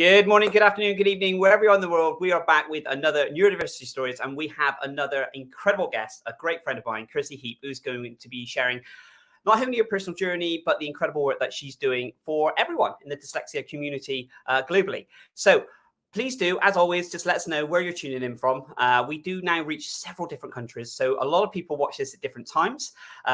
Good morning, good afternoon, good evening, wherever you are in the world. We are back with another Neurodiversity Stories, and we have another incredible guest, a great friend of mine, Kirsty Heap, who's going to be sharing not only her personal journey, but the incredible work that she's doing for everyone in the dyslexia community globally. So please do, as always, just let us know where you're tuning in from. We do now reach several different countries, so a lot of people watch this at different times.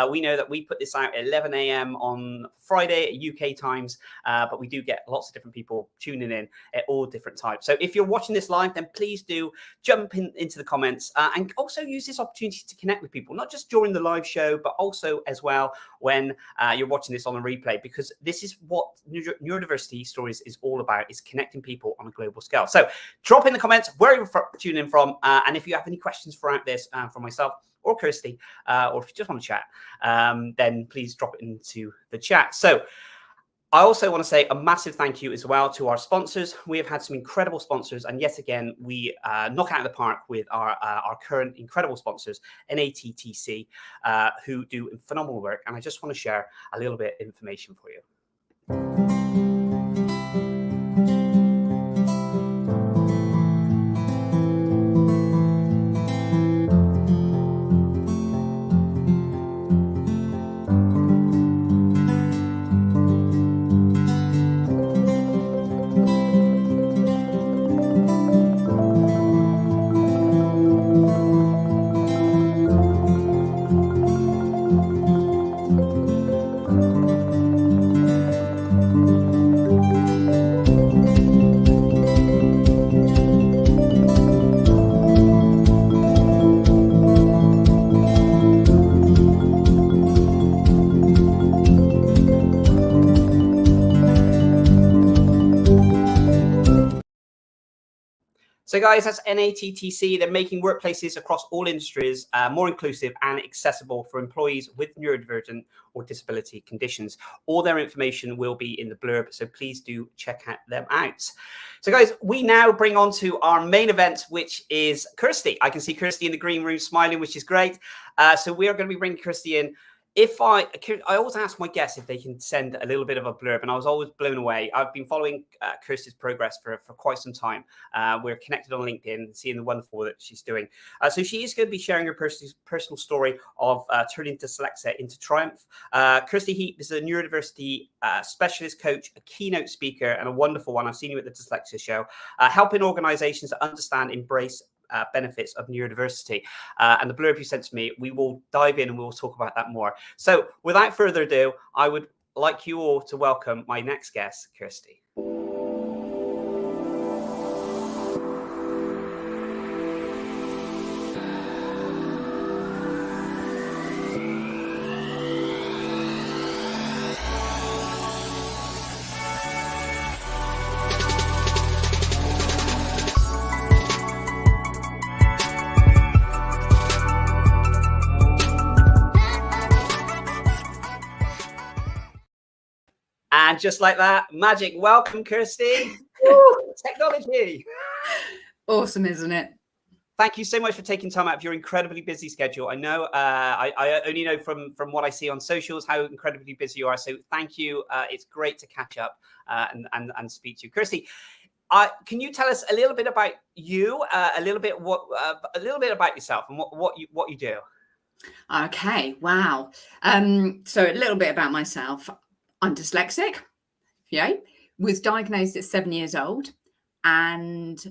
We know that we put this out at 11 a.m. on Friday at UK times, but we do get lots of different people tuning in at all different times. So if you're watching this live, then please do jump into the comments and also use this opportunity to connect with people, not just during the live show, but also as well when you're watching this on a replay, because this is what Neurodiversity Stories is all about, is connecting people on a global scale. So drop in the comments where you're tuning in from, and if you have any questions throughout this from myself or Kirsty, or if you just want to chat, then please drop it into the chat. So I also want to say a massive thank you as well to our sponsors. We have had some incredible sponsors, and yet again, we knock out of the park with our current incredible sponsors, NATTC, who do phenomenal work. And I just want to share a little bit of information for you. So guys, that's NATTC. They're making workplaces across all industries more inclusive and accessible for employees with neurodivergent or disability conditions. All their information will be in the blurb, so please do check them out. So guys, we now bring on to our main event, which is Kirsty. I can see Kirsty in the green room smiling, which is great. So we are going to be bringing Kirsty in. I always ask my guests if they can send a little bit of a blurb, and I was always blown away. I've been following Kirsty's progress for quite some time. We're connected on LinkedIn, seeing the wonderful that she's doing. So she is going to be sharing her personal story of turning dyslexia into triumph. Kirsty Heap is a neurodiversity specialist coach, a keynote speaker, and a wonderful one. I've seen you at the Dyslexia Show, helping organizations to understand, embrace, benefits of neurodiversity. And the blurb you sent to me, we will dive in and we'll talk about that more. So without further ado, I would like you all to welcome my next guest, Kirsty. And just like that, magic. Welcome, Kirsty. Woo, technology. Awesome, isn't it? Thank you so much for taking time out of your incredibly busy schedule. I know I only know from what I see on socials how incredibly busy you are. So thank you. It's great to catch up and speak to you, Kirsty. Can you tell us a little bit about you, a little bit about yourself and what you do? Okay. Wow. So a little bit about myself. I'm dyslexic, was diagnosed at 7 years old, and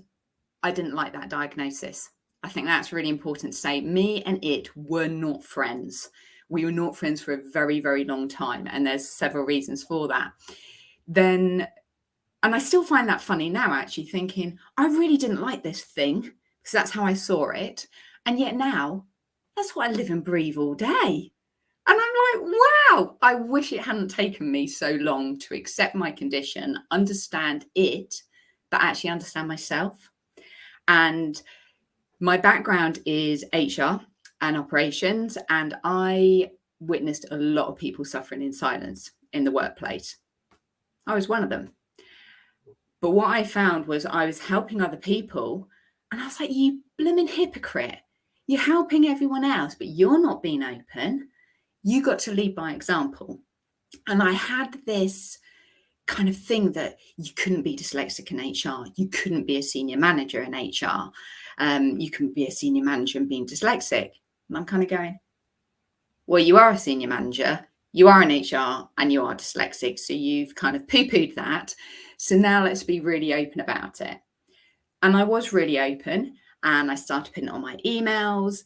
I didn't like that diagnosis. I think that's really important to say. Me and it were not friends. We were not friends for a very, very long time, and there's several reasons for that. And I still find that funny now, actually, thinking, I really didn't like this thing, because that's how I saw it. And yet now, that's what I live and breathe all day. And I'm like, wow, I wish it hadn't taken me so long to accept my condition, understand it, but actually understand myself. And my background is HR and operations, and I witnessed a lot of people suffering in silence in the workplace. I was one of them. But what I found was I was helping other people, and I was like, you blimmin' hypocrite. You're helping everyone else, but you're not being open. You got to lead by example. And I had this kind of thing that you couldn't be dyslexic in HR, you couldn't be a senior manager in HR, you couldn't be a senior manager and being dyslexic. And I'm kind of going, well, you are a senior manager, you are in HR, and you are dyslexic. So you've kind of poo-pooed that. So now let's be really open about it. And I was really open, and I started putting it on my emails.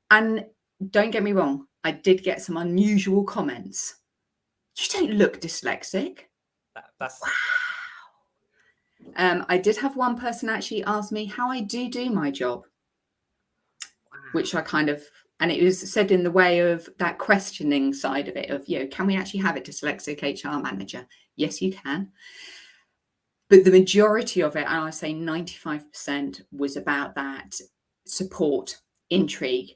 And don't get me wrong, I did get some unusual comments. You don't look dyslexic. That's wow. I did have one person actually ask me how I do my job, which I kind of, and it was said in the way of that questioning side of it of, can we actually have a dyslexic HR manager? Yes, you can. But the majority of it, and I say 95%, was about that support, intrigue.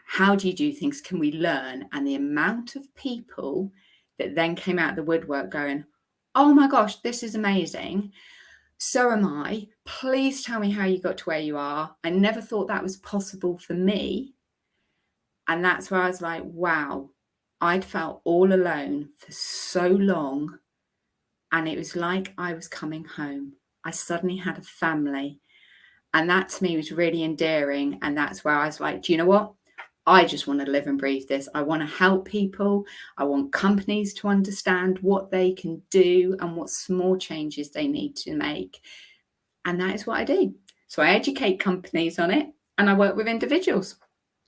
How do you do things? Can we learn? And the amount of people that then came out of the woodwork going, oh my gosh, this is amazing. So am I. Please tell me how you got to where you are. I never thought that was possible for me. And that's where I was like, wow, I'd felt all alone for so long. And it was like I was coming home. I suddenly had a family. And that to me was really endearing. And that's where I was like, do you know what? I just want to live and breathe this. I want to help people. I want companies to understand what they can do and what small changes they need to make. And that is what I do. So I educate companies on it, and I work with individuals.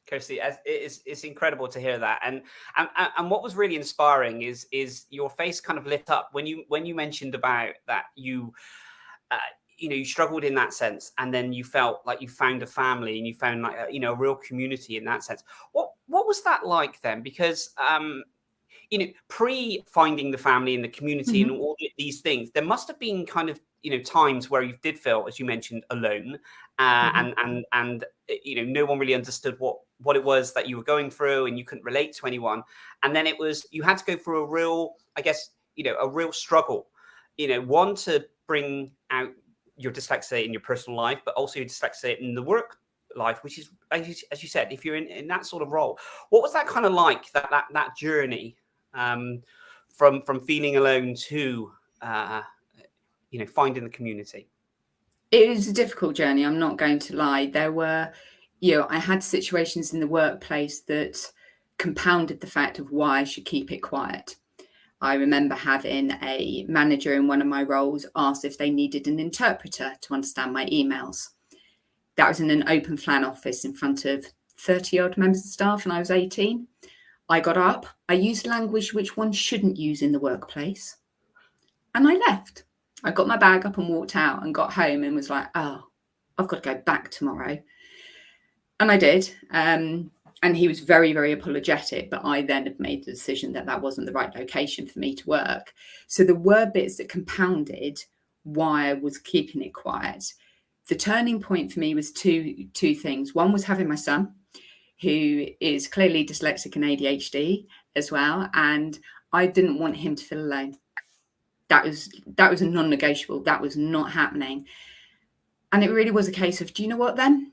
Kirsty, it's incredible to hear that, and what was really inspiring is your face kind of lit up when you mentioned about that you struggled in that sense, and then you felt like you found a family and you found like a real community in that sense. What was that like then? Because pre finding the family and the community and all these things, there must have been kind of times where you did feel, as you mentioned, alone, and no one really understood what it was that you were going through, and you couldn't relate to anyone. And then you had to go through a real, I guess, a real struggle, one to bring out your dyslexia in your personal life, but also your dyslexia in the work life, which is, as you said, if you're in that sort of role. What was that kind of like, that journey from feeling alone to finding the community? It was a difficult journey, I'm not going to lie. There were, I had situations in the workplace that compounded the fact of why I should keep it quiet. I remember having a manager in one of my roles ask if they needed an interpreter to understand my emails. That was in an open plan office in front of 30 odd members of staff, and I was 18. I got up, I used language which one shouldn't use in the workplace, and I left. I got my bag up and walked out and got home and was like, oh, I've got to go back tomorrow. And I did. And he was very, very apologetic, but I then had made the decision that wasn't the right location for me to work. So there were bits that compounded why I was keeping it quiet. The turning point for me was two things. One was having my son, who is clearly dyslexic and ADHD as well. And I didn't want him to feel alone. That was a non-negotiable. That was not happening. And it really was a case of, do you know what then?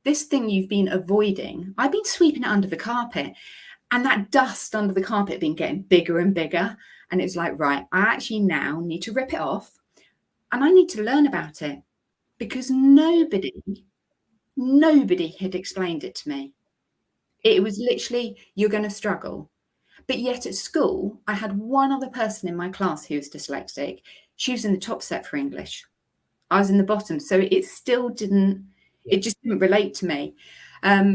This thing you've been avoiding, I've been sweeping it under the carpet, and that dust under the carpet been getting bigger and bigger. And it's like, right, I actually now need to rip it off, and I need to learn about it, because nobody had explained it to me. It was literally, you're going to struggle. But yet at school, I had one other person in my class who was dyslexic. She was in the top set for English. I was in the bottom. So it still didn't, it just didn't relate to me.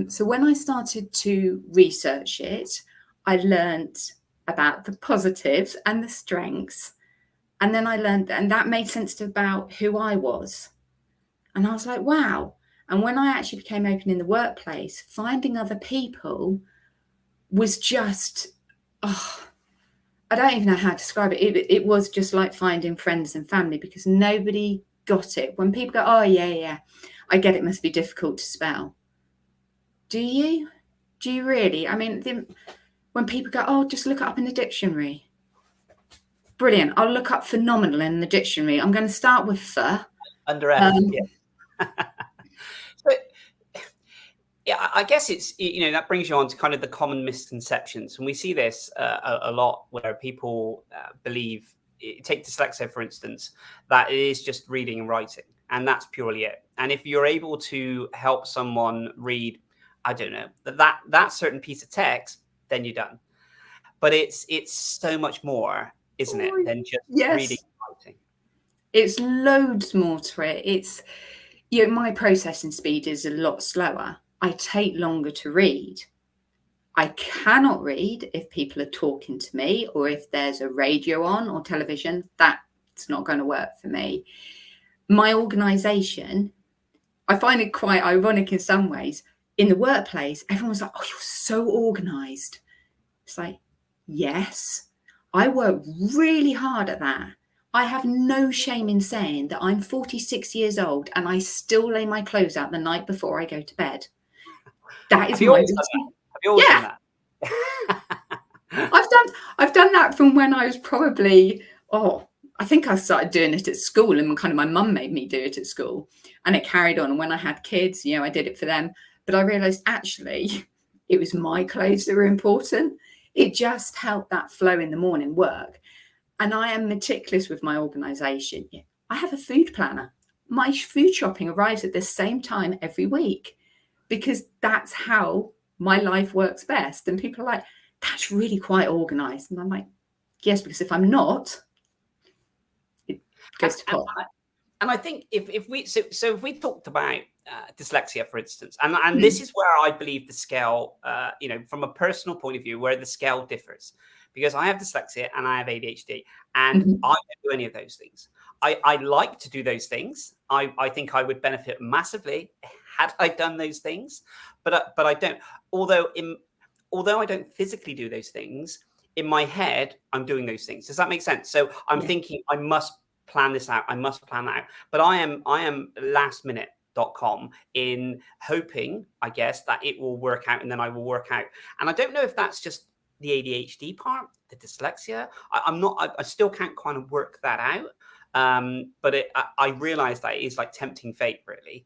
So when I started to research it, I learned about the positives and the strengths. And then I learned, and that made sense about who I was. And I was like, wow. And when I actually became open in the workplace, finding other people was just, I don't even know how to describe it. It was just like finding friends and family, because nobody got it. When people go, oh, yeah, I get it must be difficult to spell. Do you? Do you really? I mean, when people go, oh, just look it up in the dictionary. Brilliant. I'll look up phenomenal in the dictionary. I'm going to start with "f." Under F, yeah, I guess it's, that brings you on to kind of the common misconceptions. And we see this a lot, where people believe take dyslexia, for instance, that is just reading and writing, and that's purely it. And if you're able to help someone read, I don't know, that certain piece of text, then you're done. But it's so much more, isn't it, than just reading and writing? It's loads more to it. It's, you know, my processing speed is a lot slower. I take longer to read. I cannot read if people are talking to me, or if there's a radio on or television. That's not going to work for me. My organisation, I find it quite ironic in some ways. In the workplace, everyone's like, "Oh, you're so organised." It's like, yes, I work really hard at that. I have no shame in saying that I'm 46 years old and I still lay my clothes out the night before I go to bed. That is my routine. Have you always done that? I've done that from when I was probably, I think I started doing it at school, and kind of my mum made me do it at school, and it carried on. And when I had kids, you know, I did it for them. But I realised actually it was my clothes that were important. It just helped that flow in the morning work. And I am meticulous with my organisation. I have a food planner. My food shopping arrives at the same time every week, because that's how my life works best. And people are like, "That's really quite organised." And I'm like, yes, because if I'm not, it goes to pot. And I think if we talked about dyslexia, for instance, and this is where I believe the scale, you know, from a personal point of view, where the scale differs, because I have dyslexia and I have ADHD, and I don't do any of those things. I like to do those things. I think I would benefit massively had I done those things, but I don't. Although I don't physically do those things, in my head, I'm doing those things. Does that make sense? So I'm thinking, I must plan this out. I must plan that out. But I am lastminute.com in hoping, I guess, that it will work out, and then I will work out. And I don't know if that's just the ADHD part, the dyslexia. I still can't kind of work that out. But I realize that it is like tempting fate, really,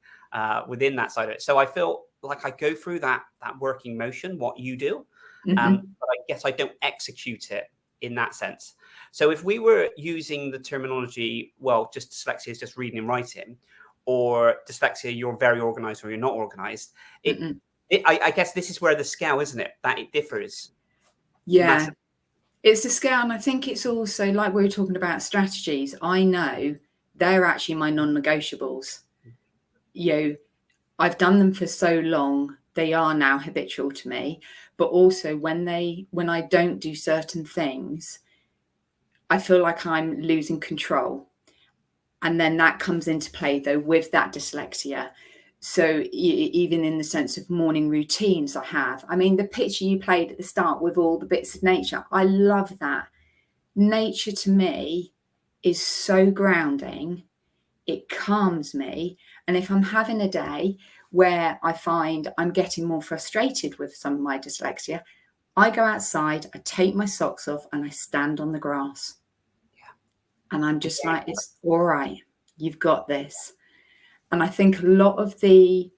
within that side of it. So I feel like I go through that working motion, what you do, but I guess I don't execute it in that sense. So if we were using the terminology, well, just dyslexia is just reading and writing, or dyslexia, you're very organized or you're not organized. I guess this is where the scale, isn't it? That it differs. Yeah. Massively. It's a scale. And I think it's also, like we were talking about strategies, I know they're actually my non-negotiables. You know, I've done them for so long, they are now habitual to me. But also when I don't do certain things, I feel like I'm losing control. And then that comes into play, though, with that dyslexia. So even in the sense of morning routines I have, I mean, the picture you played at the start with all the bits of nature, I love that. Nature to me is so grounding. It calms me. And if I'm having a day where I find I'm getting more frustrated with some of my dyslexia, I go outside, I take my socks off, and I stand on the grass. And I'm just like, it's all right. You've got this. And I think a lot of the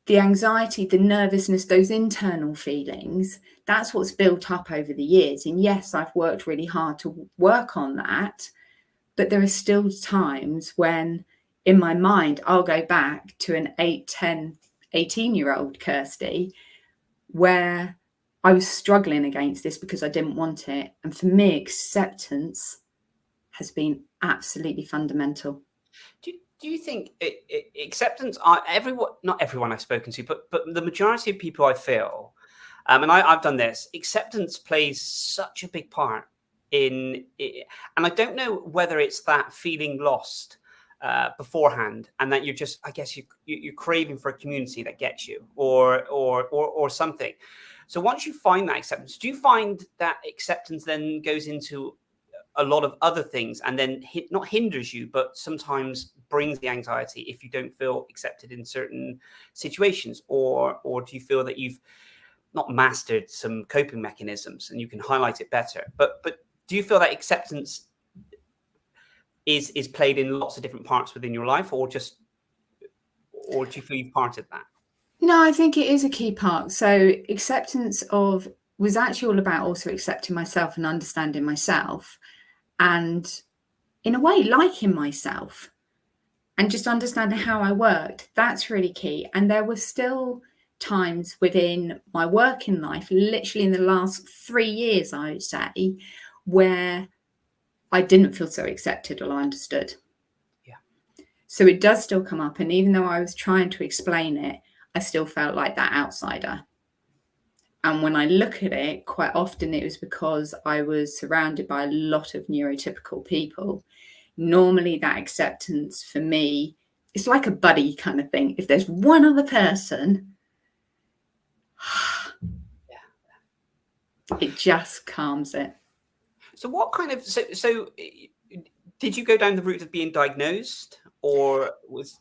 anxiety, the nervousness, those internal feelings, that's what's built up over the years. And yes, I've worked really hard to work on that. But there are still times when in my mind, I'll go back to an 8, 10, 18-year-old Kirsty, where I was struggling against this because I didn't want it. And for me, acceptance has been absolutely fundamental. Do you think acceptance? Not everyone I've spoken to, but the majority of people I feel, and I've done this. Acceptance plays such a big part in it, and I don't know whether it's that feeling lost beforehand, and that you're just, I guess you're craving for a community that gets you, or something. So once you find that acceptance, do you find that acceptance then goes into a lot of other things, and then not hinders you, but sometimes brings the anxiety if you don't feel accepted in certain situations? Or do you feel that you've not mastered some coping mechanisms and you can highlight it better? But do you feel that acceptance is played in lots of different parts within your life, or do you feel you've parted that? No, I think it is a key part. So acceptance was actually all about also accepting myself and understanding myself. and in a way liking myself and just understanding how I worked. That's really key. And there were still times within my working life, literally in the last 3 years, I would say, where I didn't feel so accepted or understood. Yeah. So it does still come up. And even though I was trying to explain it, I still felt like that outsider. And when I look at it, quite often it was because I was surrounded by a lot of neurotypical people. Normally that acceptance for me, it's like a buddy kind of thing. If there's one other person, it just calms it. So what kind of, so did you go down the route of being diagnosed, or was...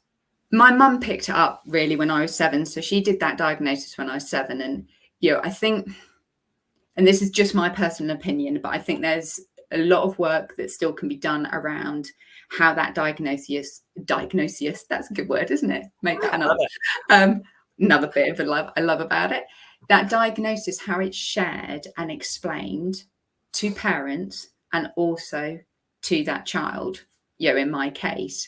My mum picked it up really when I was 7. So she did that diagnosis when I was 7. And, I think, and this is just my personal opinion, but I think there's a lot of work that still can be done around how that diagnosis, that's a good word, isn't it? Make that up. Another bit of I love about it. That diagnosis, how it's shared and explained to parents and also to that child, in my case,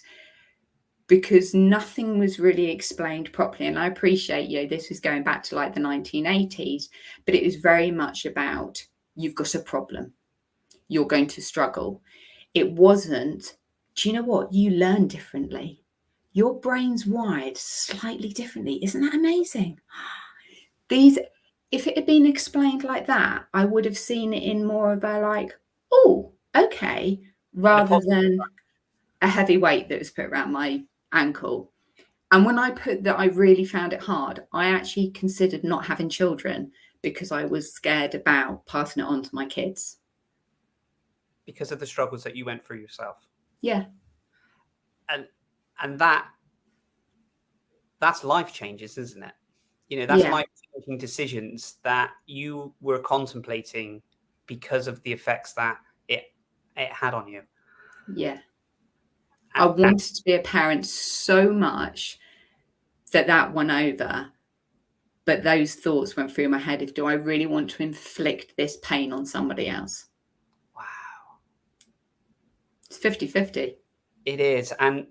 because nothing was really explained properly. And I appreciate, this was going back to like the 1980s, but it was very much about, you've got a problem, you're going to struggle. It wasn't, do you know what? You learn differently. Your brain's wired slightly differently. Isn't that amazing? If it had been explained like that, I would have seen it in more of a like, oh, okay, rather than a heavy weight that was put around my ankle. And when I put that I really found it hard, I actually considered not having children because I was scared about passing it on to my kids. Because of the struggles that you went through yourself. Yeah. And that's life changes, isn't it? That's life-changing decisions that you were contemplating because of the effects that it had on you. Yeah. I wanted to be a parent so much that won over. But those thoughts went through my head. Do I really want to inflict this pain on somebody else? Wow. It's 50-50. It is. And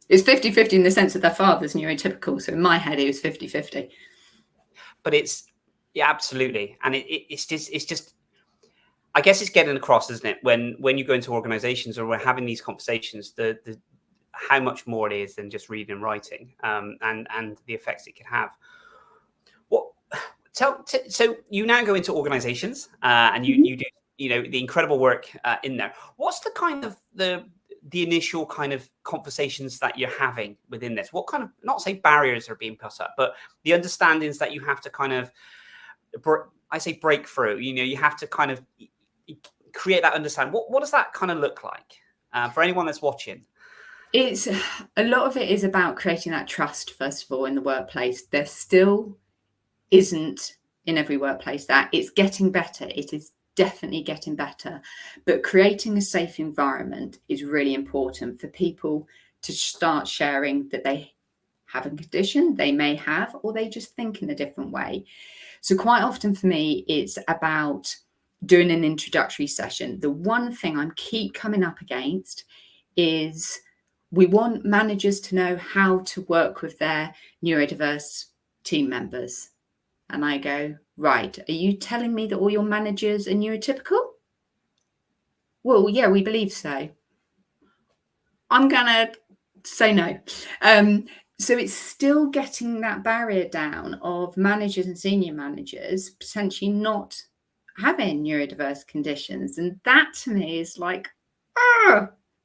it's 50-50 in the sense that their father's neurotypical. So in my head, it was 50-50. But absolutely. And it's just, I guess it's getting across, isn't it? When you go into organizations or we're having these conversations, the how much more it is than just reading and writing, and the effects it can have. So you now go into organizations, and you do, the incredible work in there. What's the kind of the initial kind of conversations that you're having within this? What kind of, not say barriers are being put up, but the understandings that you have to kind of, I say break through, you have to kind of create that understanding. What does that kind of look like for anyone that's watching? It's a lot of it is about creating that trust, first of all, in the workplace. There still isn't in every workplace that. It's getting better. It is definitely getting better. But creating a safe environment is really important for people to start sharing that they have a condition they may have, or they just think in a different way. So quite often for me, it's about doing an introductory session. The one thing I'm keep coming up against is we want managers to know how to work with their neurodiverse team members. And I go, right, are you telling me that all your managers are neurotypical? Well, yeah, we believe so. I'm going to say no. So it's still getting that barrier down of managers and senior managers potentially not having neurodiverse conditions. And that to me is like,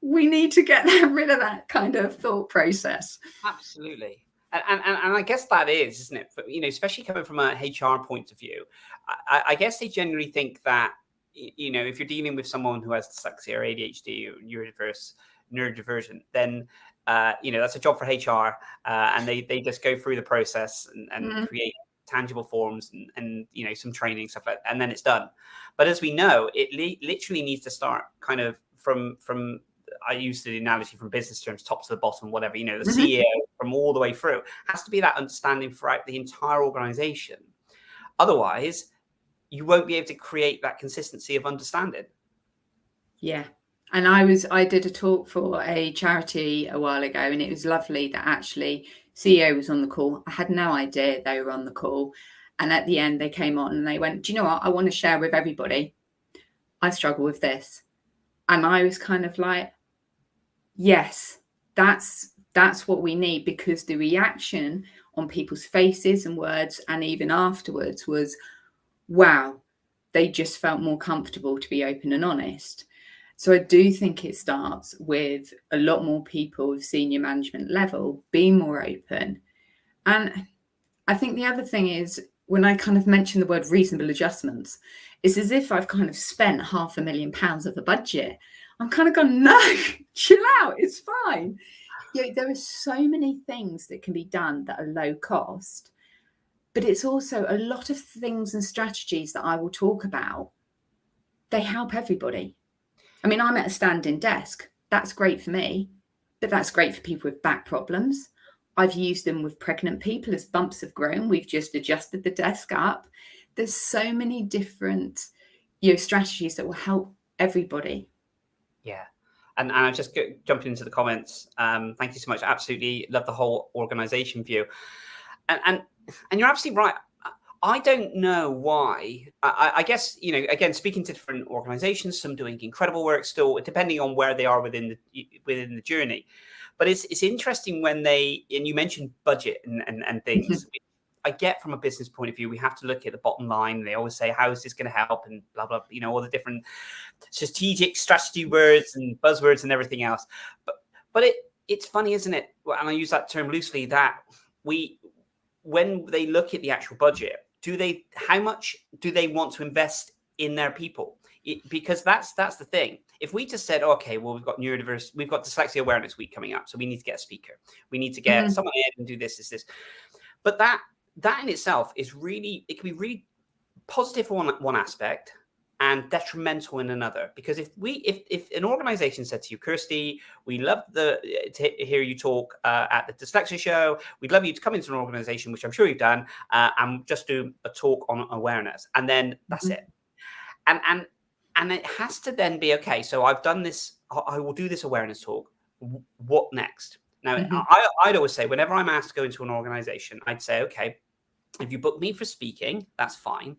we need to get rid of that kind of thought process. Absolutely. And I guess that is, isn't it? But, especially coming from a HR point of view, I guess they generally think that, if you're dealing with someone who has dyslexia or ADHD or neurodivergent, then, that's a job for HR, and they just go through the process and create tangible forms and some training, stuff like that, and then it's done. But as we know, it literally needs to start kind of from I use the analogy from business terms, top to the bottom, whatever, the CEO from all the way through has to be that understanding throughout the entire organization. Otherwise, you won't be able to create that consistency of understanding. Yeah. And I did a talk for a charity a while ago, and it was lovely that actually CEO was on the call. I had no idea they were on the call. And at the end, they came on and they went, do you know what? I want to share with everybody. I struggle with this. And I was kind of like, yes, that's what we need, because the reaction on people's faces and words and even afterwards was, wow, they just felt more comfortable to be open and honest. So I do think it starts with a lot more people of senior management level being more open. And I think the other thing is, when I kind of mention the word reasonable adjustments, it's as if I've kind of spent £500,000 of the budget. I'm kind of going, no, chill out, it's fine. There are so many things that can be done that are low cost, but it's also a lot of things and strategies that I will talk about. They help everybody. I mean, I'm at a standing desk. That's great for me, but that's great for people with back problems. I've used them with pregnant people as bumps have grown. We've just adjusted the desk up. There's so many different, strategies that will help everybody. Yeah. And I just jumping into the comments. Thank you so much. Absolutely love the whole organization view. And you're absolutely right. I don't know why. I guess, again, speaking to different organizations, some doing incredible work still, depending on where they are within the journey. But it's interesting when and you mentioned budget and things. I get from a business point of view, we have to look at the bottom line. They always say, how is this going to help? And blah, blah, all the different strategic strategy words and buzzwords and everything else. But it's funny, isn't it? And I use that term loosely, that when they look at the actual budget, how much do they want to invest in their people? Because that's the thing. If we just said, okay, well, we've got Dyslexia Awareness Week coming up, so we need to get a speaker. We need to get someone in and do this. But that in itself it can be really positive on one aspect and detrimental in another. Because if an organization said to you, Kirsty, we love to hear you talk at the Dyslexia Show. We'd love you to come into an organization, which I'm sure you've done, and just do a talk on awareness. And then that's it. And it has to then be, okay, so I've done this. I will do this awareness talk. What next? Now, I'd always say, whenever I'm asked to go into an organization, I'd say, okay, if you book me for speaking, that's fine.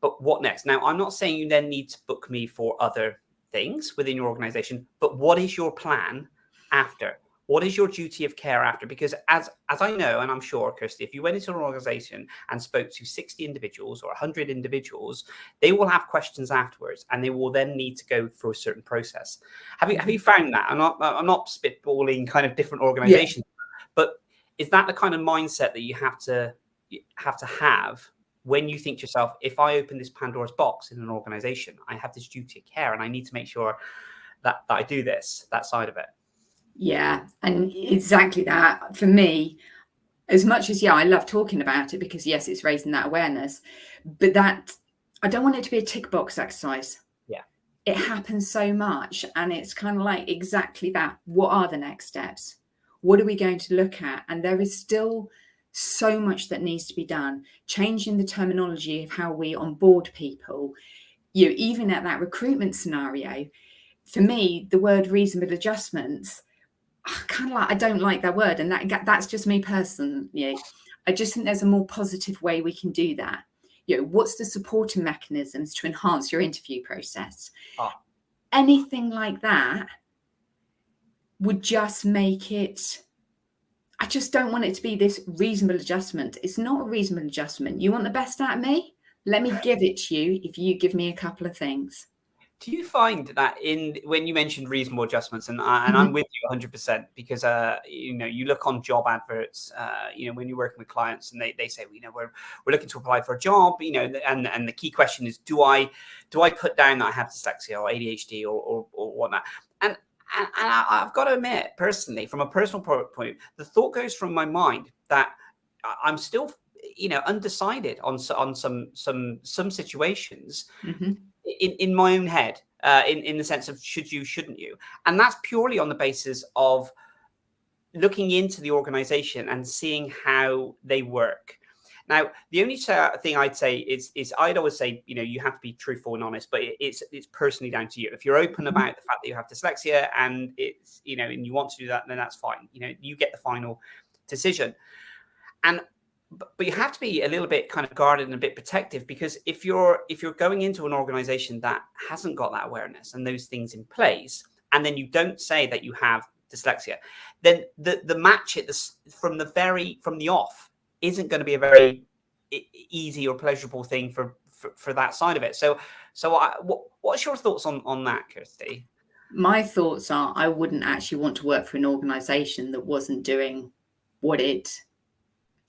But what next? Now, I'm not saying you then need to book me for other things within your organization, but what is your plan after? What is your duty of care after? Because as I know, and I'm sure, Kirsty, if you went into an organization and spoke to 60 individuals or 100 individuals, they will have questions afterwards, and they will then need to go through a certain process. Have you found that? I'm not spitballing kind of different organizations, but is that the kind of mindset that you have to have when you think to yourself, if I open this Pandora's box in an organization, I have this duty of care and I need to make sure that I do that side of it? Yeah, and exactly that. For me, as much as, I love talking about it, because yes, it's raising that awareness, but that I don't want it to be a tick box exercise. Yeah. It happens so much, and it's kind of like exactly that. What are the next steps? What are we going to look at? And there is still so much that needs to be done. Changing the terminology of how we onboard people, even at that recruitment scenario. For me, the word reasonable adjustments, I don't like that word, and that's just me personally. I just think there's a more positive way we can do that. What's the supporting mechanisms to enhance your interview process? Anything like that would just make it. I just don't want it to be this reasonable adjustment. It's not a reasonable adjustment. You want the best out of me? Let me give it to you if you give me a couple of things. Do you find that when you mentioned reasonable adjustments, and I'm with you 100%, because you look on job adverts, when you're working with clients and they say, we're looking to apply for a job, and the key question is, do I put down that I have dyslexia or ADHD or whatnot? And I've got to admit, personally, from a personal point of view, the thought goes from my mind that I'm still, undecided on some situations. In my own head, in the sense of should you, shouldn't you? And that's purely on the basis of looking into the organization and seeing how they work. Now, the only thing I'd say is I'd always say, you have to be truthful and honest, but it's personally down to you. If you're open about the fact that you have dyslexia and it's, and you want to do that, then that's fine. You get the final decision. But you have to be a little bit kind of guarded and a bit protective, because if you're going into an organization that hasn't got that awareness and those things in place, and then you don't say that you have dyslexia, then the match from the off isn't going to be a very easy or pleasurable thing for that side of it. So what's your thoughts on that, Kirsty? My thoughts are, I wouldn't actually want to work for an organization that wasn't doing what it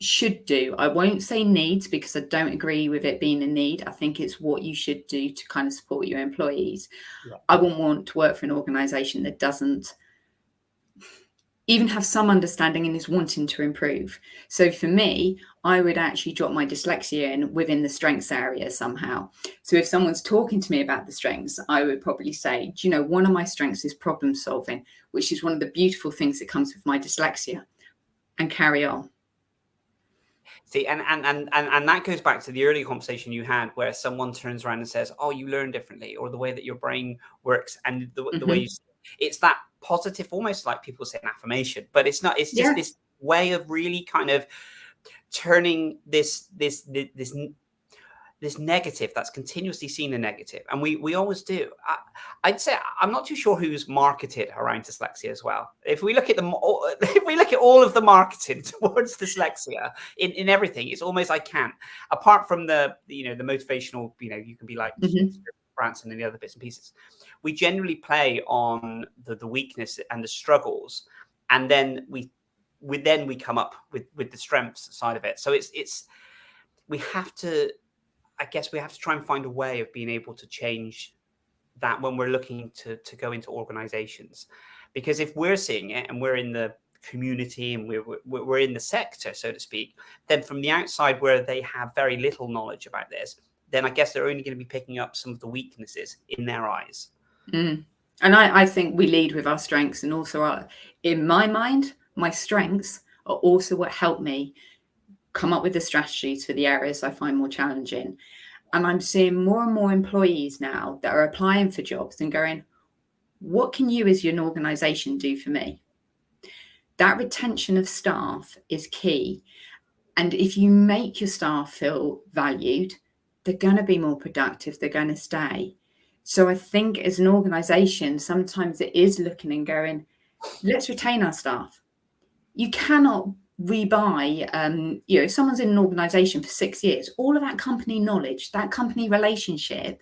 should do. I won't say needs, because I don't agree with it being a need. I think it's what you should do to kind of support your employees. Yeah. I wouldn't want to work for an organization that doesn't even have some understanding and is wanting to improve. So for me, I would actually drop my dyslexia in within the strengths area somehow. So if someone's talking to me about the strengths, I would probably say, do you know, one of my strengths is problem solving, which is one of the beautiful things that comes with my dyslexia, and carry on. See, and that goes back to the earlier conversation you had, where someone turns around and says, "Oh, you learn differently," or the way that your brain works, and the way it's that positive, almost like people say an affirmation, but it's not. It's just this way of really kind of turning this negative that's continuously seen a negative, and we always do. I'd say I'm not too sure who's marketed around dyslexia as well. If we look at all of the marketing towards dyslexia in everything, it's almost I can't. Apart from the motivational, you can be like Branson and the other bits and pieces. We generally play on the weakness and the struggles, and then we come up with the strengths side of it. So we have to. I guess we have to try and find a way of being able to change that when we're looking to go into organizations, because if we're seeing it and we're in the community and we're in the sector, so to speak, then from the outside where they have very little knowledge about this, then I guess they're only going to be picking up some of the weaknesses in their eyes. And I think we lead with our strengths, and also in my mind, my strengths are also what help me come up with the strategies for the areas I find more challenging. And I'm seeing more and more employees now that are applying for jobs and going, what can you as an organization do for me? That retention of staff is key. And if you make your staff feel valued, they're going to be more productive, they're going to stay. So I think as an organization, sometimes it is looking and going, let's retain our staff. You cannot rebuy, if someone's in an organization for 6 years, all of that company knowledge, that company relationship,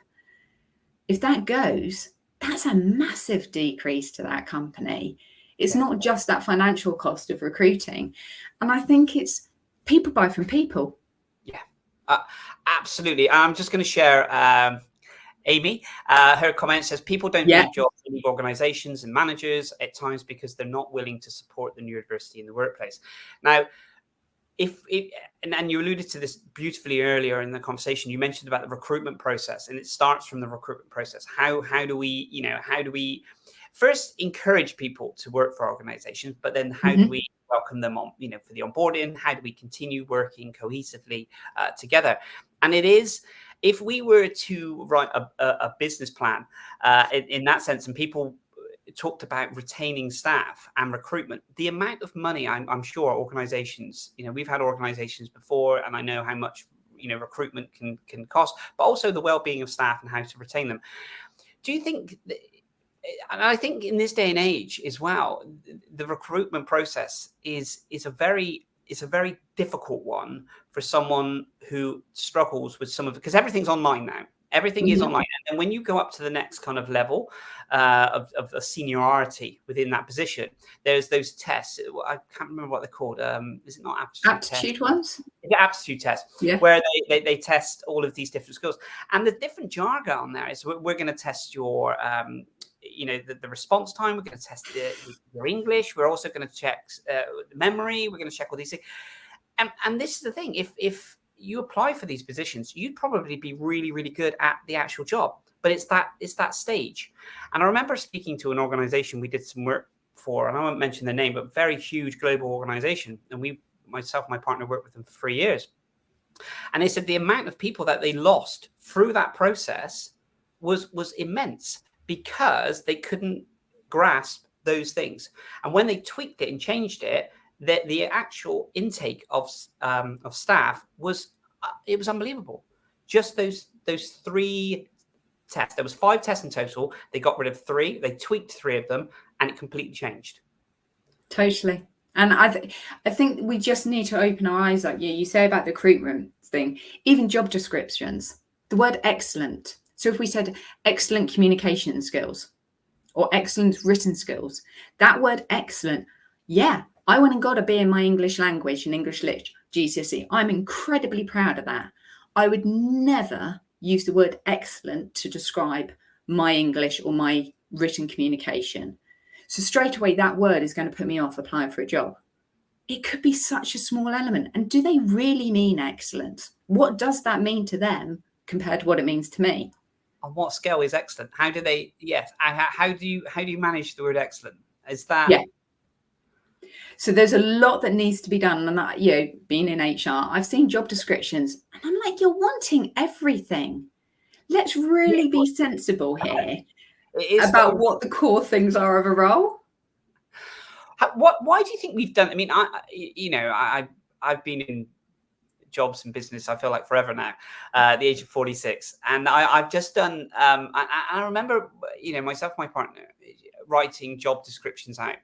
if that goes, that's a massive decrease to that company. It's not just that financial cost of recruiting. And I think it's people buy from people. Yeah, absolutely. I'm just going to share Amy, her comment says people don't leave jobs, they leave organizations and managers at times because they're not willing to support the neurodiversity in the workplace. Now, and you alluded to this beautifully earlier in the conversation, you mentioned about the recruitment process, and it starts from the recruitment process. How do we first encourage people to work for organizations, but then how do we welcome them on, for the onboarding? How do we continue working cohesively together? And it is, if we were to write a business plan in that sense, and people talked about retaining staff and recruitment, the amount of money I'm sure organizations, we've had organizations before, and I know how much recruitment can cost, but also the well-being of staff and how to retain them. Do you think, and I think in this day and age as well, the recruitment process is a very difficult one for someone who struggles with some of it, because everything's online now. Everything is online. And when you go up to the next kind of level of a seniority within that position, there's those tests. I can't remember what they're called. Is it not aptitude ones? The aptitude test, where they test all of these different skills. And the different jargon on there is we're going to test your the response time. We're going to test your English. We're also going to check memory. We're going to check all these things. And this is the thing. If you apply for these positions, you'd probably be really, really good at the actual job. But it's that stage. And I remember speaking to an organization we did some work for, and I won't mention the name, but very huge global organization. And myself and my partner worked with them for 3 years. And they said the amount of people that they lost through that process was immense because they couldn't grasp those things. And when they tweaked it and changed it, the actual intake of staff was it was unbelievable. Just those 3 tests. There was 5 tests in total. They got rid of 3. They tweaked 3 of them, and it completely changed. Totally. And I think we just need to open our eyes up. You say about the recruitment thing, even job descriptions, the word excellent. So if we said excellent communication skills or excellent written skills, that word excellent, yeah, I went and got a B in my English language and English lit GCSE. I'm incredibly proud of that. I would never use the word excellent to describe my English or my written communication. So straight away, that word is going to put me off applying for a job. It could be such a small element. And do they really mean excellent? What does that mean to them compared to what it means to me? On what scale is excellent? How do they? Yes. How do you manage the word excellent? Is that? Yeah. So there's a lot that needs to be done. And that, being in HR, I've seen job descriptions and I'm like, you're wanting everything. Let's really be sensible here about what the core things are of a role. Why do you think we've done? I mean, I've been in jobs and business, I feel like forever now, at the age of 46. And I've just done, I remember, myself, my partner, writing job descriptions out,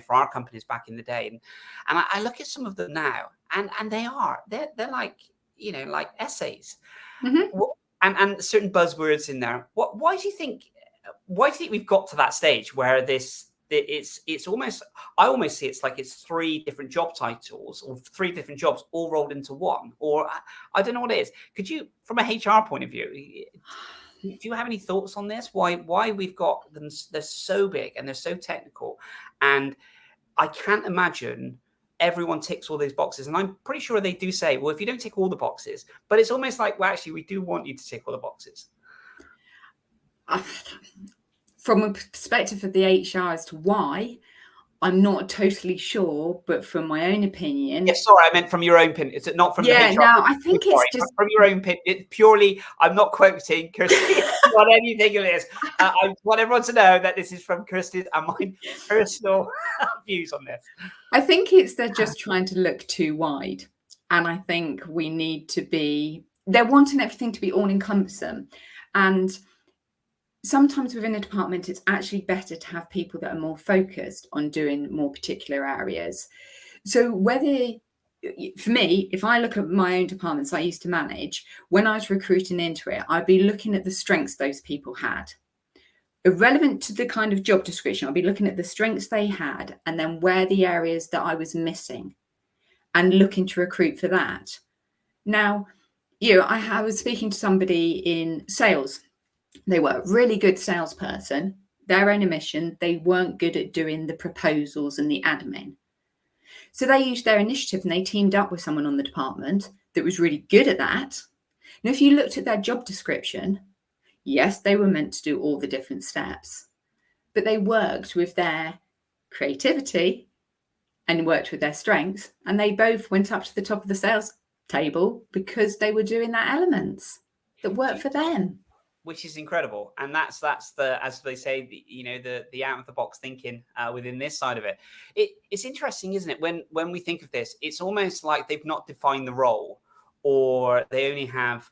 for our companies back in the day. And I look at some of them now and they're like, like essays. Mm-hmm. And certain buzzwords in there. Why do you think we've got to that stage where it's almost, I almost see it's like it's 3 different job titles or 3 different jobs all rolled into one, or I don't know what it is. Could you, from a HR point of view, do you have any thoughts on this? Why we've got them? They're so big and they're so technical, and I can't imagine everyone ticks all those boxes. And I'm pretty sure they do say, well, if you don't tick all the boxes, but it's almost like, well, actually, we do want you to tick all the boxes. From a perspective of the HR as to why, I'm not totally sure, but from my own opinion. Yes, sorry, I meant from your own opinion. Is it not from the HR? No, I think it's just from your own opinion. It's purely, I'm not quoting Kirsty on anything of this. I want everyone to know that this is from Kirsty's and my personal views on this. I think they're just trying to look too wide. And I think we need to they're wanting everything to be all encompassing. And sometimes within a department, it's actually better to have people that are more focused on doing more particular areas. So for me, if I look at my own departments I used to manage, when I was recruiting into it, I'd be looking at the strengths those people had. Irrelevant to the kind of job description, I'd be looking at the strengths they had and then where the areas that I was missing and looking to recruit for that. Now, I was speaking to somebody in sales. They were a really good salesperson, their own admission, they weren't good at doing the proposals and the admin. So they used their initiative and they teamed up with someone on the department that was really good at that. And if you looked at their job description, yes, they were meant to do all the different steps, but they worked with their creativity and worked with their strengths. And they both went up to the top of the sales table because they were doing that elements that worked for them. Which is incredible, and that's the, as they say, the out of the box thinking within this side of it. It's interesting, isn't it? When we think of this, it's almost like they've not defined the role, or they only have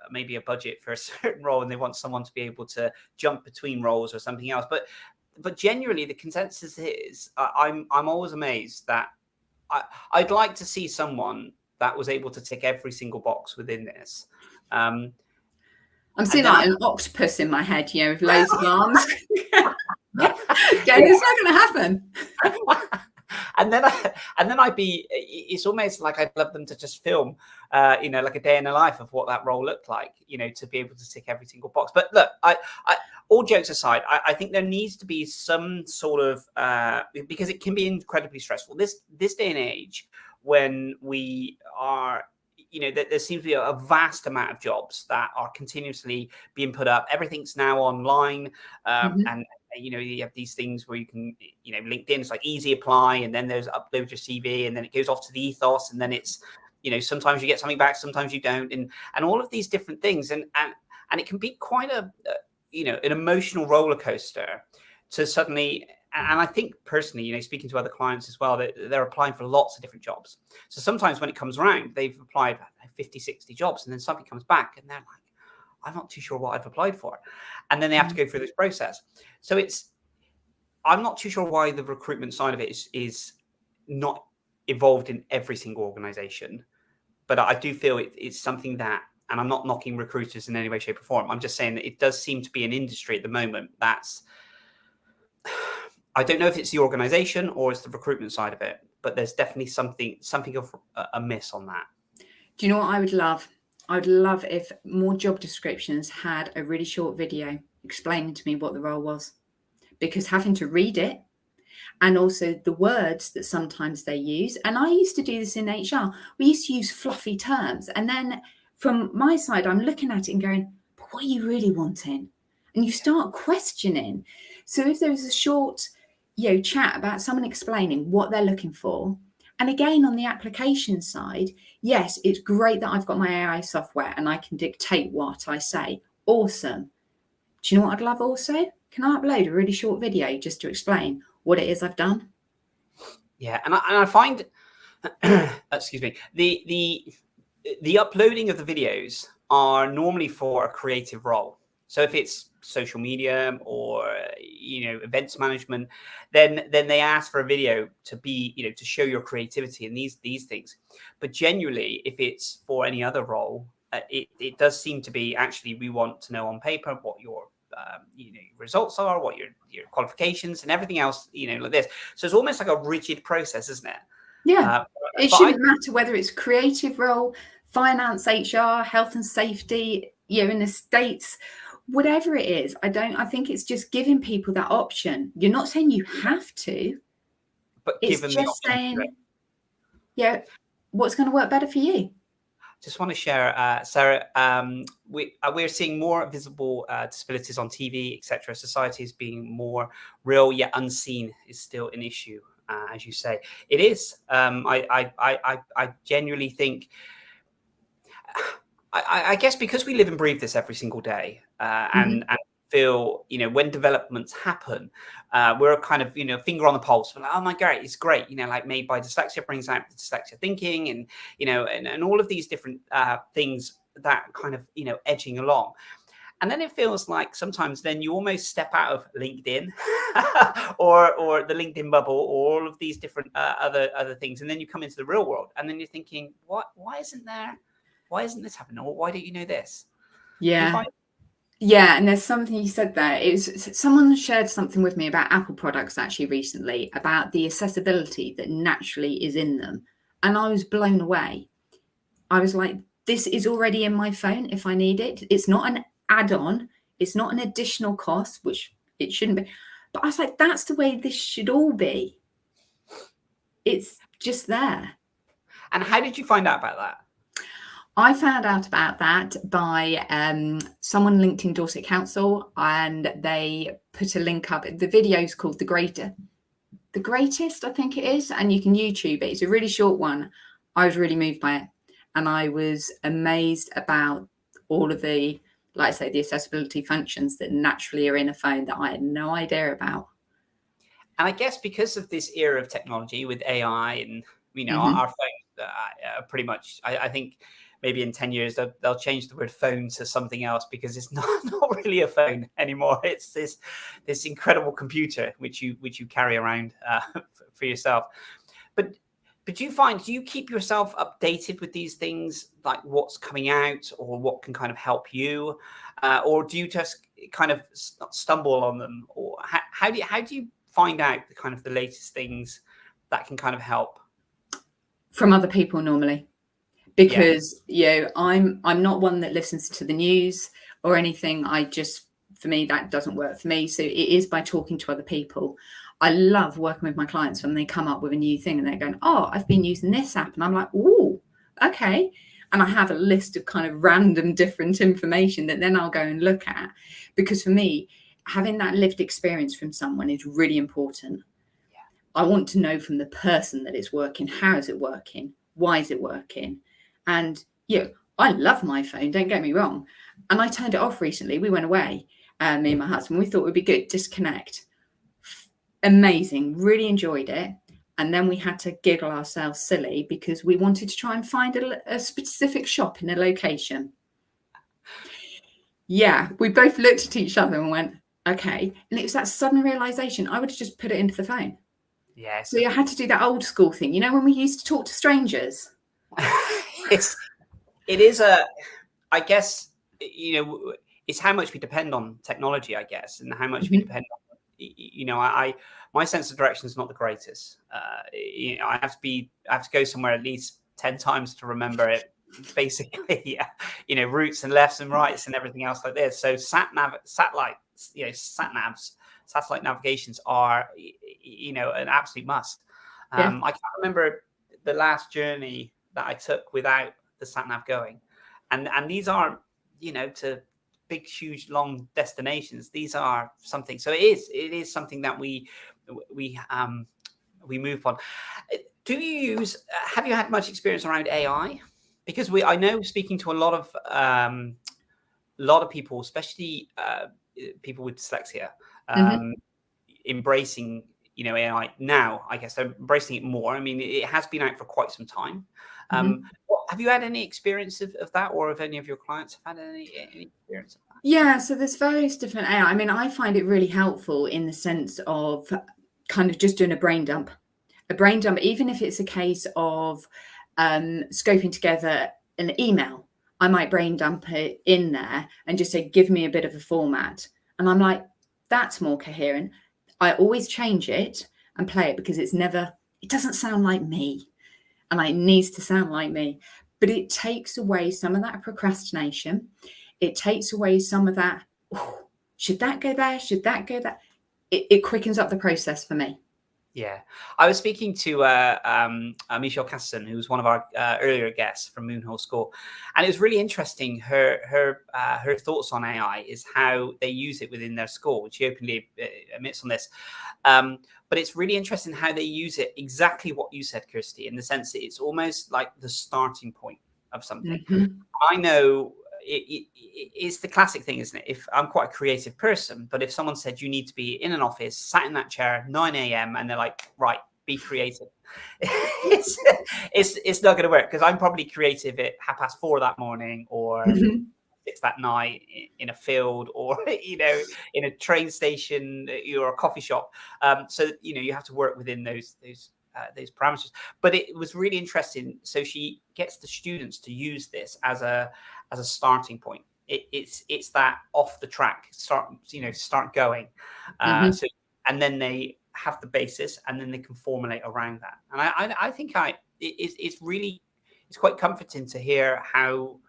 maybe a budget for a certain role, and they want someone to be able to jump between roles or something else. But generally, the consensus is, I'm always amazed that I'd like to see someone that was able to tick every single box within this. I'm seeing like an octopus in my head, with loads of arms. It's not going to happen. And then I'd be. It's almost like I'd love them to just film, like a day in the life of what that role looked like, to be able to tick every single box. But look, I all jokes aside, I think there needs to be some sort of because it can be incredibly stressful. This day and age, when we are. There seems to be a vast amount of jobs that are continuously being put up. Everything's now online. And, you have these things where you can, LinkedIn, it's like easy apply. And then there's upload your CV and then it goes off to the ethos. And then it's, sometimes you get something back, sometimes you don't, and all of these different things, and it can be quite an emotional roller coaster to suddenly. And I think personally, speaking to other clients as well, that they're applying for lots of different jobs. So sometimes when it comes around, they've applied 50, 60 jobs, and then something comes back and they're like, I'm not too sure what I've applied for. And then they have to go through this process. So I'm not too sure why the recruitment side of it is not evolved in every single organization. But I do feel it's something that, and I'm not knocking recruiters in any way, shape or form. I'm just saying that it does seem to be an industry at the moment that's, I don't know if it's the organization or it's the recruitment side of it, but there's definitely something of a miss on that. Do you know what I would love? I would love if more job descriptions had a really short video explaining to me what the role was, because having to read it, and also the words that sometimes they use. And I used to do this in HR. We used to use fluffy terms. And then from my side, I'm looking at it and going, but what are you really wanting? And you start questioning. So if there's a short, chat about someone explaining what they're looking for. And again, on the application side, yes, it's great that I've got my AI software and I can dictate what I say. Awesome. Do you know what I'd love also? Can I upload a really short video just to explain what it is I've done? Yeah, and I find, excuse me, the uploading of the videos are normally for a creative role. So if it's social media or events management, then they ask for a video to be to show your creativity and these things. But genuinely, if it's for any other role, it does seem to be actually we want to know on paper what your results are, what your qualifications and everything else, like this. So it's almost like a rigid process, isn't it? Yeah. It shouldn't matter whether it's creative role, finance, HR, health and safety, in the States, whatever it is. I think it's just giving people that option. You're not saying you have to, but it's given just saying, what's going to work better for you. Just want to share, Sarah, we're seeing more visible disabilities on TV, etc. Society is being more real yet unseen is still an issue, as you say. It is. I genuinely think, I guess because we live and breathe this every single day, and feel, when developments happen, we're kind of, finger on the pulse. We're like, oh my God, it's great. Like Made by Dyslexia brings out the dyslexia thinking and, and all of these different things that kind of, edging along. And then it feels like sometimes then you almost step out of LinkedIn or the LinkedIn bubble, or all of these different other things. And then you come into the real world and then you're thinking, why isn't this happening? Or why don't you know this? Yeah. Yeah, and there's something you said there. It was someone shared something with me about Apple products actually recently, about the accessibility that naturally is in them. And I was blown away. I was like, this is already in my phone if I need it. It's not an add-on. It's not an additional cost, which it shouldn't be. But I was like, that's the way this should all be. It's just there. And how did you find out about that? I found out about that by someone linked in Dorset Council, and they put a link up. The video's called The Greatest, I think it is, and you can YouTube it. It's a really short one. I was really moved by it, and I was amazed about all of the, like I say, the accessibility functions that naturally are in a phone that I had no idea about. And I guess because of this era of technology with AI and, our phones pretty much, I think maybe in 10 years, they'll change the word phone to something else, because it's not really a phone anymore. It's this incredible computer which you carry around for yourself. But do you keep yourself updated with these things, like what's coming out or what can kind of help you? Or do you just kind of stumble on them? Or how do you find out the latest things that can kind of help? From other people normally. Because I'm not one that listens to the news or anything. For me, that doesn't work for me. So it is by talking to other people. I love working with my clients when they come up with a new thing and they're going, oh, I've been using this app. And I'm like, oh, okay. And I have a list of kind of random different information that then I'll go and look at. Because for me, having that lived experience from someone is really important. I want to know from the person that it's working, how is it working? Why is it working? And I love my phone, don't get me wrong. And I turned it off recently. We went away, me and my husband. We thought it would be good, disconnect. Amazing, really enjoyed it. And then we had to giggle ourselves silly because we wanted to try and find a specific shop in a location. Yeah, we both looked at each other and went, okay. And it was that sudden realization, I would have just put it into the phone. Yes. So I had to do that old school thing, when we used to talk to strangers. It is I guess, it's how much we depend on technology, I guess, and how much we depend on, my sense of direction is not the greatest. I have to go somewhere at least 10 times to remember it, basically, routes and lefts and rights and everything else like this. So satellite navigations are, an absolute must. I can't remember the last journey that I took without the sat nav going, and these aren't, to big, huge, long destinations. These are something. So it is something that we move on. Have you had much experience around AI? Because I know, speaking to a lot of people, especially people with dyslexia, embracing AI now. I guess they're embracing it more. I mean, it has been out for quite some time. Have you had any experience of that, or have any of your clients have had any experience of that? Yeah, so there's various different AI. I mean, I find it really helpful in the sense of kind of just doing a brain dump, even if it's a case of scoping together an email. I might brain dump it in there and just say, give me a bit of a format. And I'm like, that's more coherent. I always change it and play it because it doesn't sound like me, and it needs to sound like me. But it takes away some of that procrastination. It takes away some of that, should that go there? Should that go there? It quickens up the process for me. Yeah, I was speaking to Michelle Casson, who was one of our earlier guests from Moonhole School, and it was really interesting. Her thoughts on AI is how they use it within their school. She openly admits on this, but it's really interesting how they use it. Exactly what you said, Kirsty, in the sense that it's almost like the starting point of something. I know. It's the classic thing, isn't it? If I'm quite a creative person, but if someone said you need to be in an office, sat in that chair, 9 a.m., and they're like, right, be creative, it's not going to work, because I'm probably creative at 4:30 that morning, or 6 that night in a field, or in a train station or a coffee shop. So you have to work within those parameters. But it was really interesting. So she gets the students to use this as a starting point. It's that off the track, start going. So, and then they have the basis, and then they can formulate around that. And I think it's quite comforting to hear how.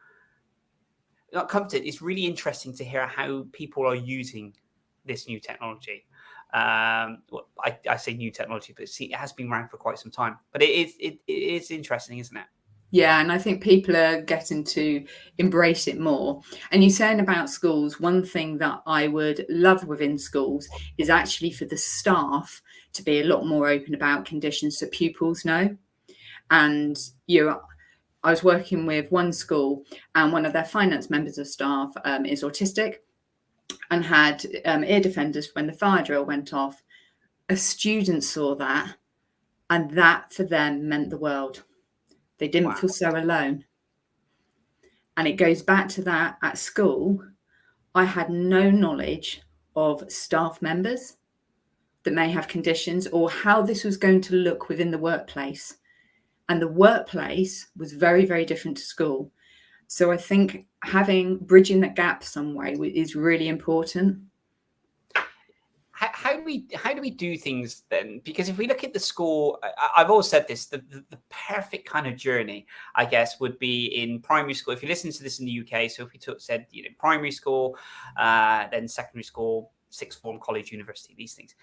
Not comforting. It's really interesting to hear how people are using this new technology. I say new technology, but it has been around for quite some time. But it is interesting, isn't it? Yeah, and I think people are getting to embrace it more. And you're saying about schools, one thing that I would love within schools is actually for the staff to be a lot more open about conditions so pupils know. And I was working with one school, and one of their finance members of staff is autistic, and had ear defenders when the fire drill went off. A student saw that, and that for them meant the world. They didn't feel so alone. And it goes back to that at school. I had no knowledge of staff members that may have conditions, or how this was going to look within the workplace. And the workplace was very, very different to school. So I think bridging that gap some way is really important. How do we do things then? Because if we look at the school, I've always said this, the perfect kind of journey, I guess, would be in primary school. If you listen to this in the UK, so if we said primary school, then secondary school, sixth form, college, university, these things,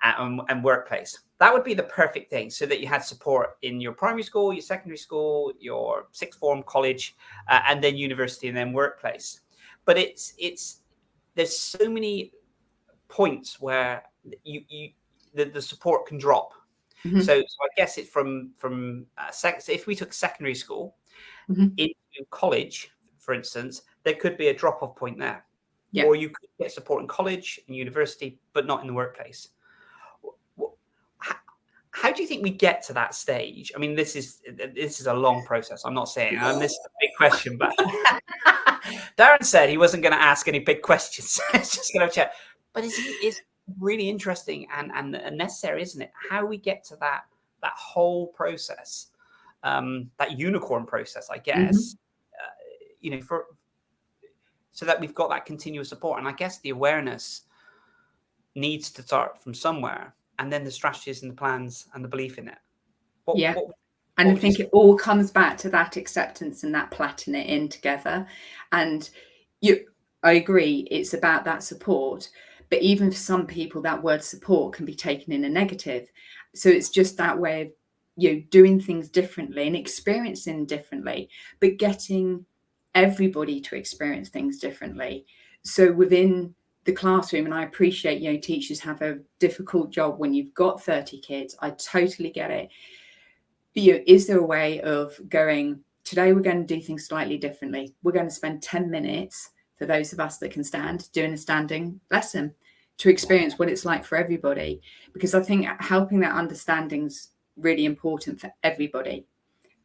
and workplace, that would be the perfect thing, so that you had support in your primary school, your secondary school, your sixth form, college, and then university, and then workplace. But there's so many points where the support can drop. So I guess it's from if we took secondary school, into college, for instance, there could be a drop-off point there. Yeah. Or you could get support in college and university, but not in the workplace. How do you think we get to that stage? I mean, this is a long process. I'm not saying, and this is a big question, but Darren said he wasn't going to ask any big questions. It's just going to chat. But it's really interesting and necessary, isn't it? How we get to that whole process, that unicorn process, I guess. So that we've got that continuous support. And I guess the awareness needs to start from somewhere, and then the strategies and the plans and the belief in it. And I think it all comes back to that acceptance and that plaiting it in together. And I agree, it's about that support. But even for some people, that word support can be taken in a negative. So it's just that way of doing things differently and experiencing differently, but getting everybody to experience things differently. So within the classroom, and I appreciate, teachers have a difficult job when you've got 30 kids. I totally get it. But, is there a way of going, today we're going to do things slightly differently. We're going to spend 10 minutes, for those of us that can stand, doing a standing lesson to experience what it's like for everybody. Because I think helping that understanding is really important for everybody.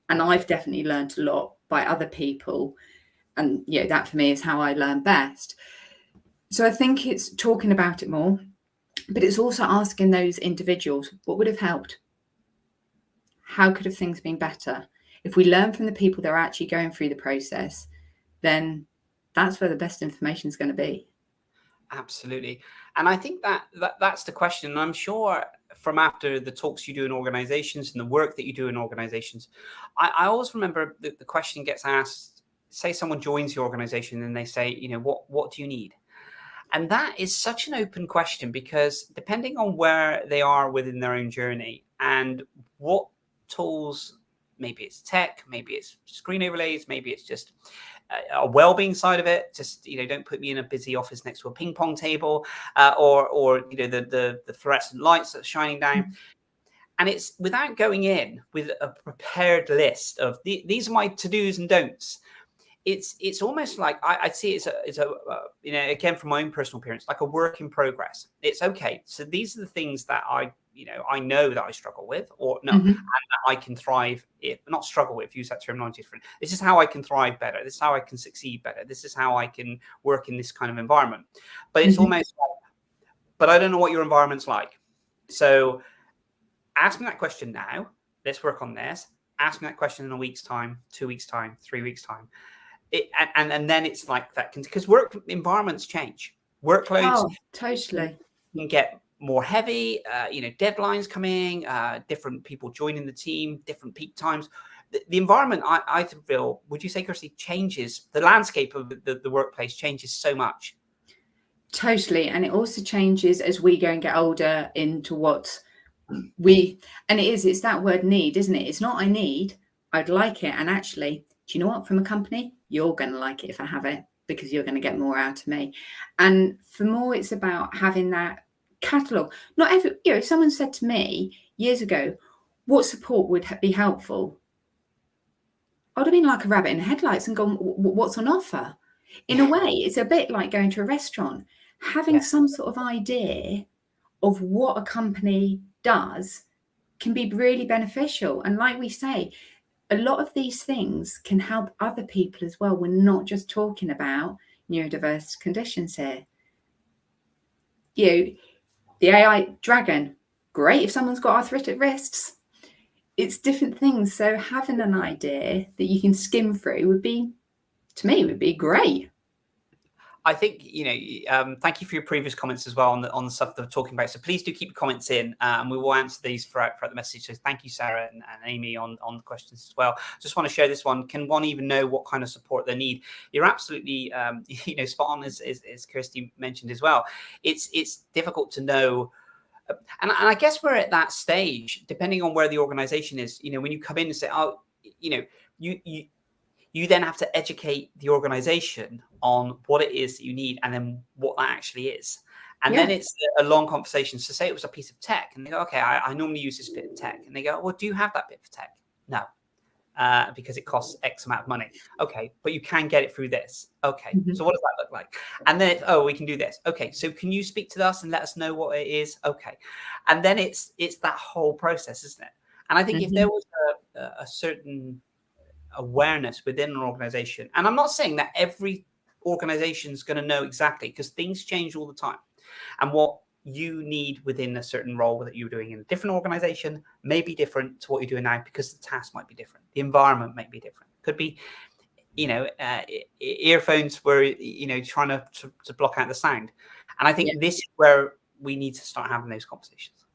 And I've definitely learned a lot by other people. And that for me is how I learn best. So I think it's talking about it more, but it's also asking those individuals, what would have helped? How could have things been better? If we learn from the people that are actually going through the process, then that's where the best information is going to be. Absolutely. And I think that's the question. And I'm sure from after the talks you do in organizations and the work that you do in organizations, I always remember the question gets asked, say someone joins the organization and they say, what do you need? And that is such an open question, because depending on where they are within their own journey and what tools, maybe it's tech, maybe it's screen overlays, maybe it's just a well-being side of it. Just, don't put me in a busy office next to a ping pong table, or the fluorescent lights that are shining down. And it's without going in with a prepared list of these are my to-dos and don'ts. It's almost like I see it's a again from my own personal appearance, like a work in progress. It's okay. So these are the things that I know that I struggle with, or no, and that I can thrive if not struggle with. Use that terminology different. This is how I can thrive better. This is how I can succeed better. This is how I can work in this kind of environment. But it's almost like, but I don't know what your environment's like. So ask me that question now. Let's work on this. Ask me that question in a week's time, 2 weeks' time, 3 weeks' time. And then it's like that, because work environments change, workloads totally can get more heavy, deadlines coming, different people joining the team, different peak times. The environment, I feel, would you say, Kirsty, changes, the landscape of the workplace changes so much? Totally. And it also changes as we go and get older into what it's that word need, isn't it? It's not I need, I'd like it. And actually, do you know what? From a company, you're going to like it if I have it, because you're going to get more out of me. And for more, it's about having that catalogue. Not every, if someone said to me years ago, what support would be helpful? I'd have been like a rabbit in the headlights and gone, what's on offer? In a way, it's a bit like going to a restaurant, having some sort of idea of what a company does can be really beneficial. And like we say, a lot of these things can help other people as well. We're not just talking about neurodiverse conditions here. The AI dragon, great if someone's got arthritic wrists. It's different things. So having an idea that you can skim through would be great. I think, thank you for your previous comments as well on the stuff that we're talking about. So please do keep your comments in, and we will answer these throughout the message. So thank you, Sarah and Amy, on the questions as well. Just want to share this one. Can one even know what kind of support they need? You're absolutely, spot on, as Kirsty mentioned as well. It's difficult to know. And I guess we're at that stage, depending on where the organization is. When you come in and say, you then have to educate the organization on what it is that you need, and then what that actually is. And then it's a long conversation. So say it was a piece of tech, and they go, okay, I normally use this bit of tech. And they go, well, do you have that bit of tech? No. because it costs X amount of money. Okay, but you can get it through this. Okay, so what does that look like? And then, oh, we can do this. Okay, so can you speak to us and let us know what it is? Okay, and then it's that whole process, isn't it? And I think if there was a certain awareness within an organization, and I'm not saying that every organization is going to know exactly, because things change all the time, and what you need within a certain role that you're doing in a different organization may be different to what you're doing now, because the task might be different, the environment might be different. Could be, earphones where trying to block out the sound. And I think this is where we need to start having those conversations.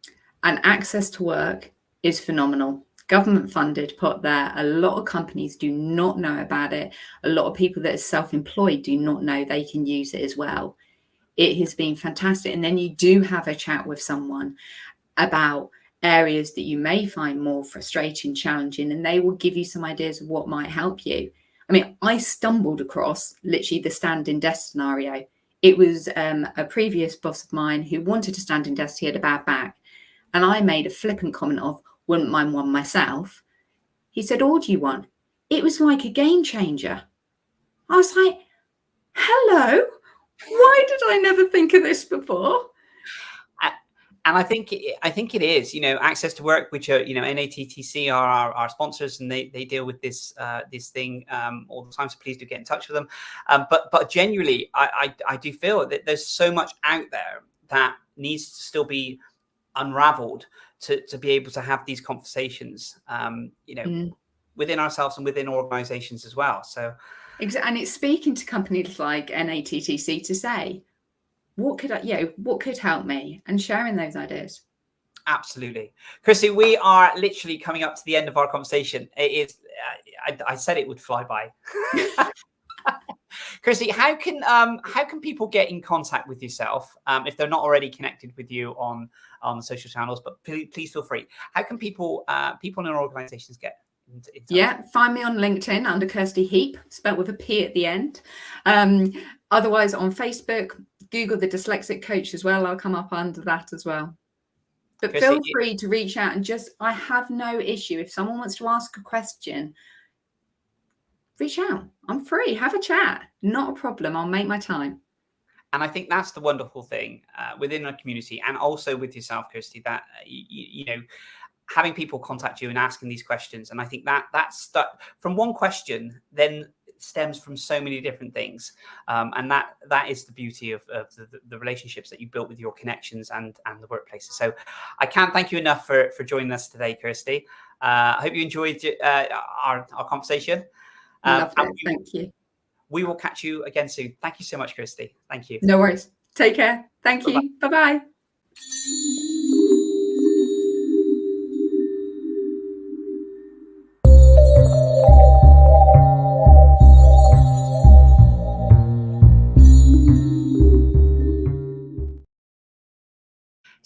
And access to work is phenomenal. Government funded, put there. A lot of companies do not know about it. A lot of people that are self-employed do not know they can use it as well. It has been fantastic. And then you do have a chat with someone about areas that you may find more frustrating, challenging, and they will give you some ideas of what might help you. I mean, I stumbled across literally the standing desk scenario. It was a previous boss of mine who wanted to stand in desk. He had a bad back. And I made a flippant comment of, wouldn't mind one myself. He said, "Oh, do you want?" It was like a game changer. I was like, hello, why did I never think of this before? And I think it is, access to work, which are, NATTC are our sponsors, and they deal with this thing all the time. So please do get in touch with them. But genuinely, I do feel that there's so much out there that needs to still be unraveled to be able to have these conversations, within ourselves and within organizations as well. So, and it's speaking to companies like NATTC to say, what could help me, and sharing those ideas. Absolutely. Christy, we are literally coming up to the end of our conversation. It is, I said it would fly by. Christy, how can people get in contact with yourself if they're not already connected with you on the social channels? But please feel free. How can people in our organizations get in touch? Yeah, find me on LinkedIn under Kirsty Heap, spelled with a P at the end. Otherwise, on Facebook, Google the Dyslexic Coach as well. I'll come up under that as well. But Kirsty, feel free to reach out, and I have no issue. If someone wants to ask a question, reach out. I'm free. Have a chat. Not a problem. I'll make my time. And I think that's the wonderful thing within our community, and also with yourself, Kirsty, that having people contact you and asking these questions. And I think that's from one question then stems from so many different things. And that is the beauty of the relationships that you built with your connections and the workplaces. So I can't thank you enough for joining us today, Kirsty. I hope you enjoyed our conversation. Loved it. Thank you. We will catch you again soon. Thank you so much, Kirsty. Thank you. No worries. Take care. Thank you. Bye-bye.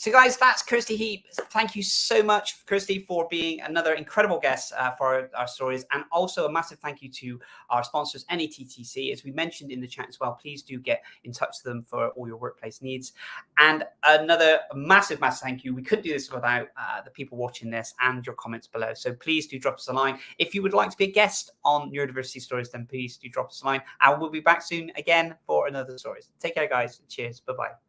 So guys, that's Kirsty Heap. Thank you so much, Kirsty, for being another incredible guest for our stories. And also a massive thank you to our sponsors, NATTC. As we mentioned in the chat as well, please do get in touch with them for all your workplace needs. And another massive thank you. We couldn't do this without the people watching this and your comments below. So please do drop us a line. If you would like to be a guest on Neurodiversity Stories, then please do drop us a line. And we'll be back soon again for another stories. Take care, guys. Cheers. Bye-bye.